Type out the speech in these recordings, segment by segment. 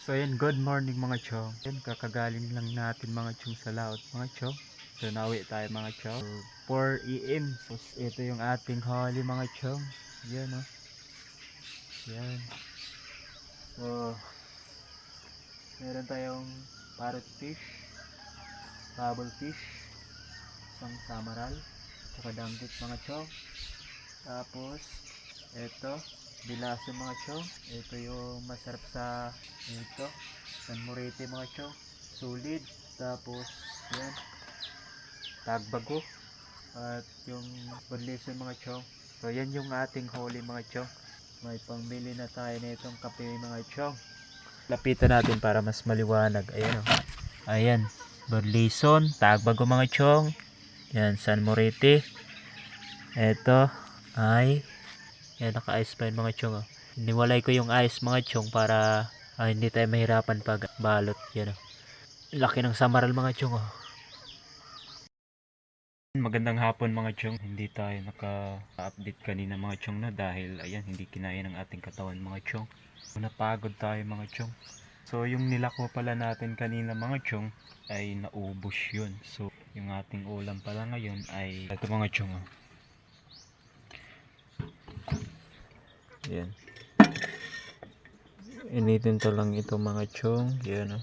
So ayan, good morning mga chong. Ayan, kakagaling lang natin mga chong sa laot mga chong. So nauwi tayo mga chong. 4 AM. So ito yung ating huli mga chong. Yan o. Yan. So meron tayong parrot fish, bubble fish, isang samaral, tsaka danggit mga chong. Tapos ito, bilaso mga chong. Ito yung masarap sa ito, San Morete mga chong. Solid. Tapos yan, tagbago. At yung bonlison mga chong. So yan yung ating huli mga chong. May pangbili na tayo na itong kape mga chong. Lapitan natin para mas maliwanag. Ayan o. Ayan, bonlison, tagbago mga chong. Yan, San Morete. Ito ay yan, naka-ice pa yun mga chong. Iniwalay ko yung ice mga chong para hindi tayo mahirapan pag balot. Yan o. Laki ng samaral mga chong. Magandang hapon mga chong. Hindi tayo naka-update kanina mga chong na dahil ayan, hindi kinaya ng ating katawan mga chong. Napagod tayo mga chong. So yung nilako pala natin kanina mga chong ay naubos yun. So yung ating ulam pala ngayon ay ito mga chong. Yan. Initin to lang ito mga chong. Yan o.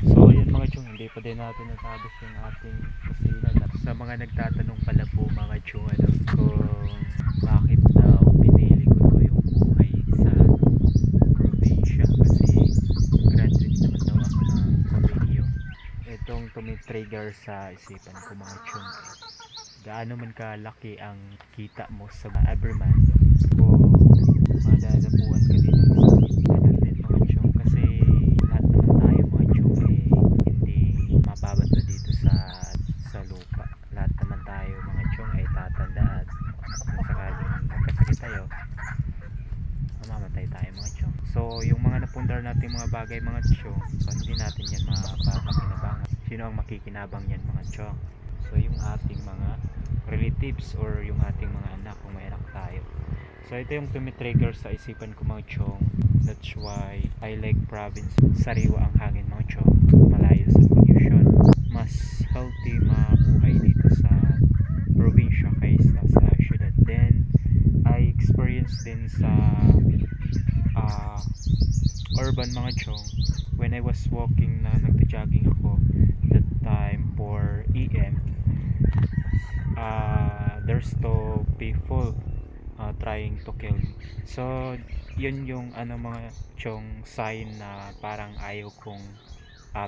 So yun mga chong, hindi pa din natin natapos yung ating kusina. Sa mga nagtatanong pala po mga chong kung bakit daw pinili ko to yung buhay sa probinsya, kasi graduate naman daw ako ng kolehiyo. Itong tumitrigger sa isipan ko mga chong, gaano man kalaki ang kita mo sa everyman kung madadapuan ka din ng sakit, ganun din mga chong, kasi lahat naman tayo mga chong hindi mababato dito sa lupa. Lahat naman tayo mga chong ay tatanda at kung sakaling magkasakit tayo, mamamatay tayo mga chong. So yung mga napundar natin mga bagay mga chong, so hindi natin yan mapapakinabangan. Sino ang makikinabang yan mga chong? So yung ating mga relatives or yung ating mga anak kung may anak tayo. So ito yung tumitrigger sa isipan ko mga chong. That's why I like province. Sariwa ang hangin mga chong, malayo sa pollution. Mas healthy mabuhay dito sa probinsya kaysa sa syudad. Then I experienced din sa urban mga chong when I was walking na nagta-jogging ako that time 4 AM. There's two people trying to kill me. So yun yung mga chong sign na parang ayaw kong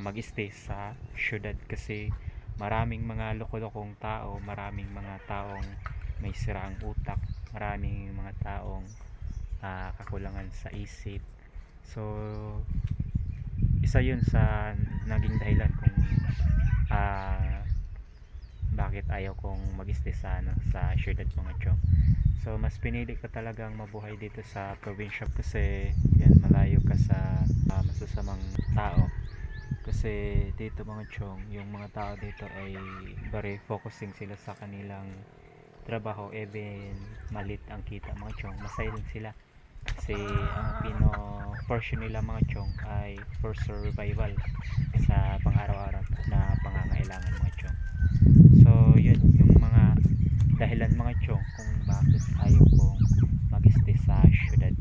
mag-stay sa syudad, kasi maraming mga loko-lokong tao, maraming mga taong may siraang utak, maraming mga taong kakulangan sa isip. So isa yun sa naging dahilan kung bakit ayaw kong mag-stay sa syudad mga chong. So mas pinili ko talagang mabuhay dito sa probinsya, kasi yan, malayo ka sa masasamang tao. Kasi dito mga chong, yung mga tao dito ay very focusing sila sa kanilang trabaho, even malit ang kita mga chong, masaya din sila. Kasi ang portion nila mga chong ay for survival sa pang-araw-araw na pangangailangan mga chong. So yun yung mga dahilan mga chong kung bakit ayaw kong mag-stay sa syudad.